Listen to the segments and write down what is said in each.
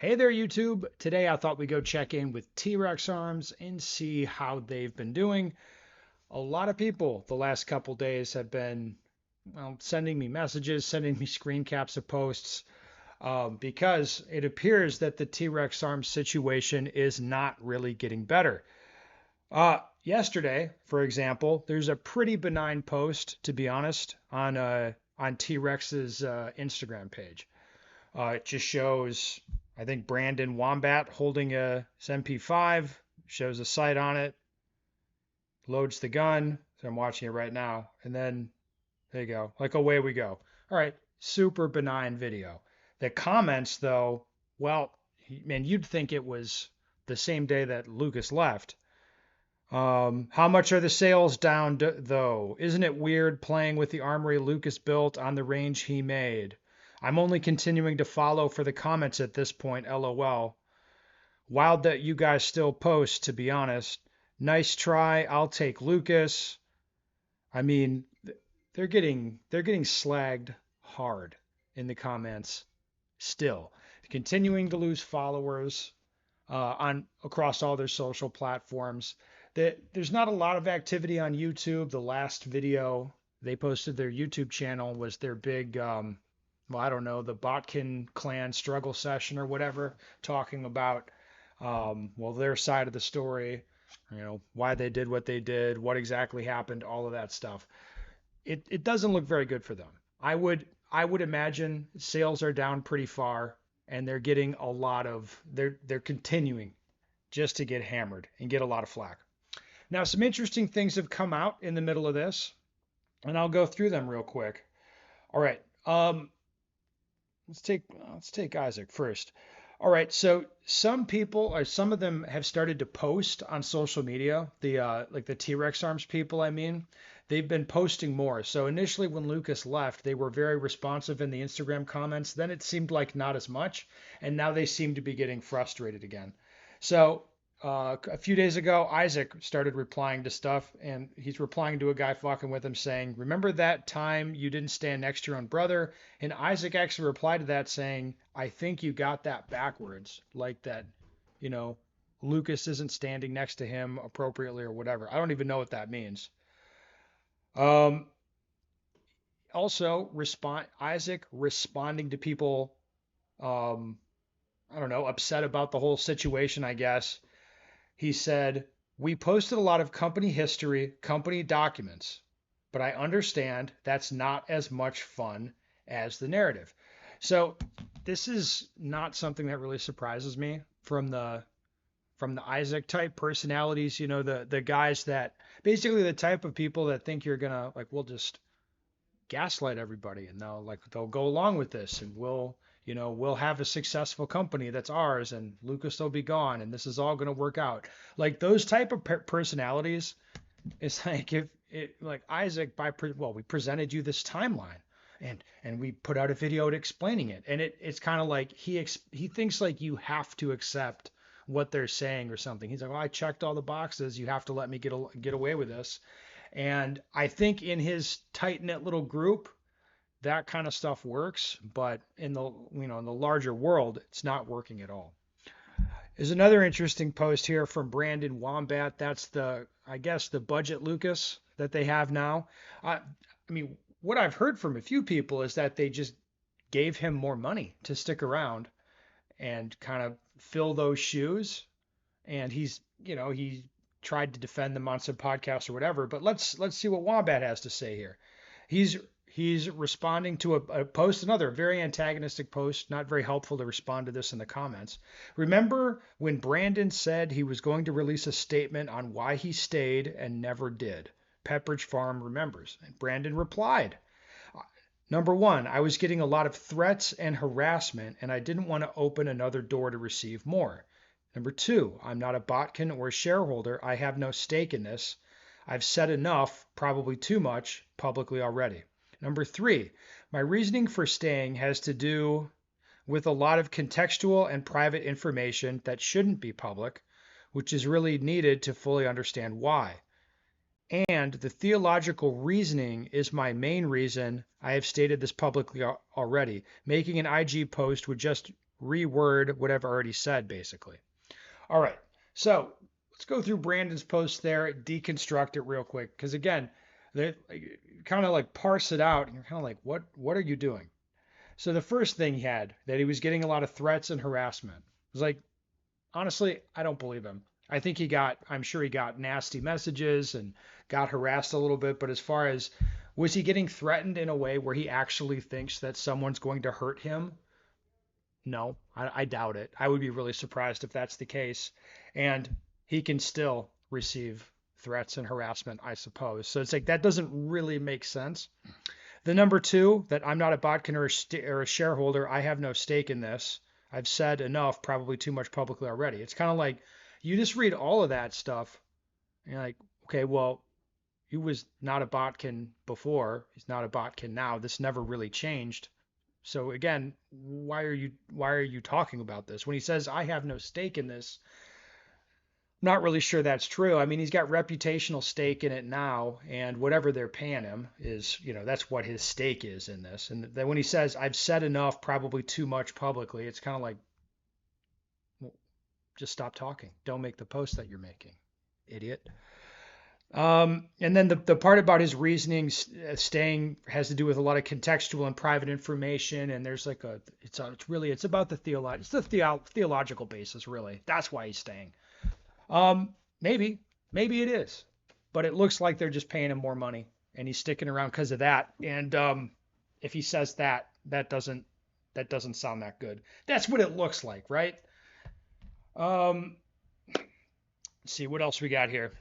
Hey there, YouTube. Today I thought we'd go check in with Trex Arms and see how they've been doing. A lot of people the last couple days have been, well, sending me messages, sending me screen caps of posts, because it appears that the Trex Arms situation is not really getting better. Yesterday, for example, there's a pretty benign post, to be honest, on T-Rex's Instagram page. It just shows, I think, Brandon Wombat holding a MP5, shows a sight on it, loads the gun. So I'm watching it right now. And then there you go. Like away we go. All right. Super benign video. The comments, though, well, man, you'd think it was the same day that Lucas left. How much are the sales down, though? Isn't it weird playing with the armory Lucas built on the range he made? I'm only continuing to follow for the comments at this point, lol. Wild that you guys still post, to be honest. Nice try. I'll take Lucas. I mean, they're getting slagged hard in the comments still. Continuing to lose followers on across all their social platforms. There's not a lot of activity on YouTube. The last video they posted their YouTube channel was their big, well, I don't know, the Botkin clan struggle session or whatever, talking about, well, their side of the story, why they did what they did, what exactly happened, all of that stuff. It doesn't look very good for them. I would imagine sales are down pretty far, and they're getting a lot of they're continuing just to get hammered and get a lot of flack. Now, some interesting things have come out in the middle of this, and I'll go through them real quick. All right. Let's take Isaac first. All right, so some people, or some of them, have started to post on social media. The like the T-Rex Arms people, I mean, they've been posting more. So initially, when Lucas left, they were very responsive in the Instagram comments. Then it seemed like not as much, and now they seem to be getting frustrated again. So a few days ago, Isaac started replying to stuff, and he's replying to a guy fucking with him saying, "Remember that time you didn't stand next to your own brother?" And Isaac actually replied to that saying, "I think you got that backwards, like that, you know, Lucas isn't standing next to him appropriately or whatever." I don't even know what that means. Um, Also, Isaac responding to people, um, I don't know, upset about the whole situation, I guess. He said, "We posted a lot of company history, company documents, but I understand that's not as much fun as the narrative." So this is not something that really surprises me from the Isaac type personalities, the guys that basically the type of people that think you're gonna like, we'll just gaslight everybody and they'll go along with this, and we'll have a successful company that's ours, and Lucas will be gone, and this is all going to work out. Like those type of personalities. It's like, if it like Isaac, we presented you this timeline, and we put out a video explaining it, and it's kind of like he thinks like you have to accept what they're saying or something. He's like, "Well, I checked all the boxes, you have to let me get away with this." And I think in his tight knit little group, that kind of stuff works, but in the larger world, it's not working at all. There's another interesting post here from Brandon Wombat. That's I guess, the budget Lucas that they have now. I mean, what I've heard from a few people is that they just gave him more money to stick around and kind of fill those shoes. And he tried to defend them on some podcasts or whatever. But let's see what Wombat has to say here. He's responding to a post, another very antagonistic post, not very helpful to respond to this in the comments. "Remember when Brandon said he was going to release a statement on why he stayed and never did? Pepperidge Farm remembers." And Brandon replied, "Number one, I was getting a lot of threats and harassment, and I didn't want to open another door to receive more. Number two, I'm not a botkin or a shareholder. I have no stake in this. I've said enough, probably too much, publicly already. Number three, my reasoning for staying has to do with a lot of contextual and private information that shouldn't be public, which is really needed to fully understand why. And the theological reasoning is my main reason. I have stated this publicly already. Making an IG post would just reword what I've already said, basically. All right. So let's go through Brandon's post there, deconstruct it real quick. Because again, they kind of like parse it out. And you're kind of like, what are you doing? So the first thing he had that he was getting a lot of threats and harassment. I was like, honestly, I don't believe him. I'm sure he got nasty messages and got harassed a little bit. But as far as was he getting threatened in a way where he actually thinks that someone's going to hurt him? No, I doubt it. I would be really surprised if that's the case. And he can still receive threats and harassment, I suppose. So it's like that doesn't really make sense. The number two, that I'm not a botkin or a shareholder, I have no stake in this. I've said enough, probably too much publicly already. It's kind of like you just read all of that stuff, and you're like, okay, well, he was not a botkin before. He's not a botkin now. This never really changed. So again, why are you talking about this? When he says I have no stake in this, I'm not really sure that's true. I mean, he's got reputational stake in it now, and whatever they're paying him is, that's what his stake is in this. And then when he says I've said enough, probably too much publicly, it's kind of like, well, just stop talking. Don't make the post that you're making, idiot. And then the part about his reasoning staying has to do with a lot of contextual and private information. And there's like it's about the theological basis, really. That's why he's staying. Maybe it is, but it looks like they're just paying him more money and he's sticking around because of that. And, if he says that doesn't sound that good. That's what it looks like, right? Let's see what else we got here.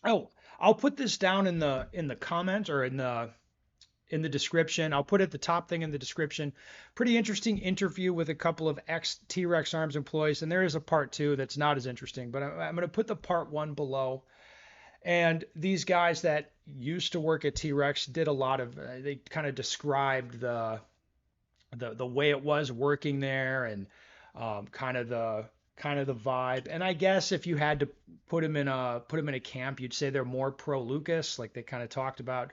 Oh, I'll put this down in the comment or in the description. I'll put it the top thing in the description. Pretty interesting interview with a couple of ex Trex Arms employees, and there is a part two that's not as interesting, but I'm going to put the part one below. And these guys that used to work at Trex did a lot of. They kind of described the way it was working there and kind of the vibe. And I guess if you had to put him in a camp, you'd say they're more pro Lucas, like they kind of talked about.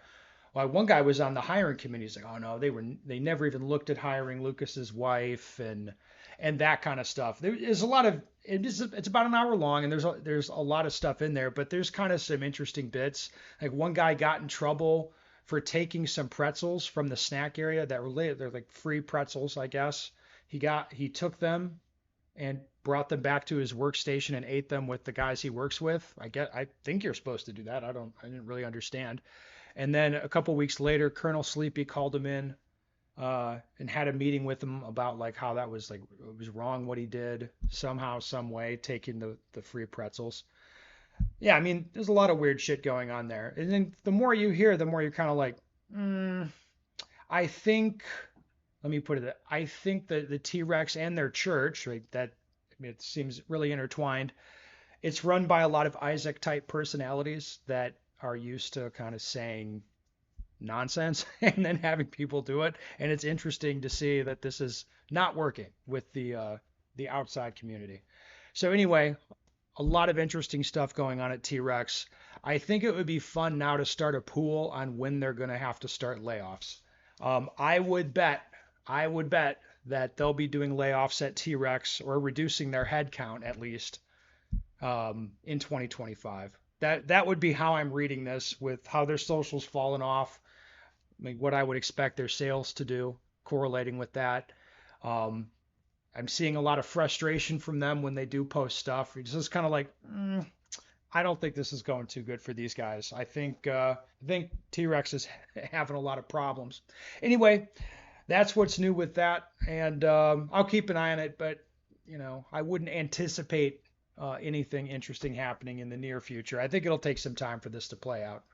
Well, one guy was on the hiring committee. He's like, oh no, they never even looked at hiring Lucas's wife and that kind of stuff. There's a lot of it's about an hour long and there's a lot of stuff in there, but there's kind of some interesting bits. Like one guy got in trouble for taking some pretzels from the snack area they're like free pretzels, I guess. He took them and brought them back to his workstation and ate them with the guys he works with. I think you're supposed to do that. I didn't really understand. And then a couple weeks later, Colonel Sleepy called him in and had a meeting with him about like how that was like it was wrong what he did somehow, some way, taking the free pretzels. Yeah, I mean, there's a lot of weird shit going on there. And then the more you hear, the more you're kind of like, I think, let me put it, I think that the Trex and their church, right, it seems really intertwined. It's run by a lot of Isaac type personalities that are used to kind of saying nonsense and then having people do it. And it's interesting to see that this is not working with the outside community. So anyway, a lot of interesting stuff going on at Trex. I think it would be fun now to start a pool on when they're going to have to start layoffs. I would bet that they'll be doing layoffs at Trex or reducing their head count at least in 2025. That would be how I'm reading this, with how their socials fallen off. I mean, what I would expect their sales to do, correlating with that. I'm seeing a lot of frustration from them when they do post stuff. It's just kind of like, I don't think this is going too good for these guys. I think Trex is having a lot of problems. Anyway, that's what's new with that, and I'll keep an eye on it. But I wouldn't anticipate anything interesting happening in the near future. I think it'll take some time for this to play out.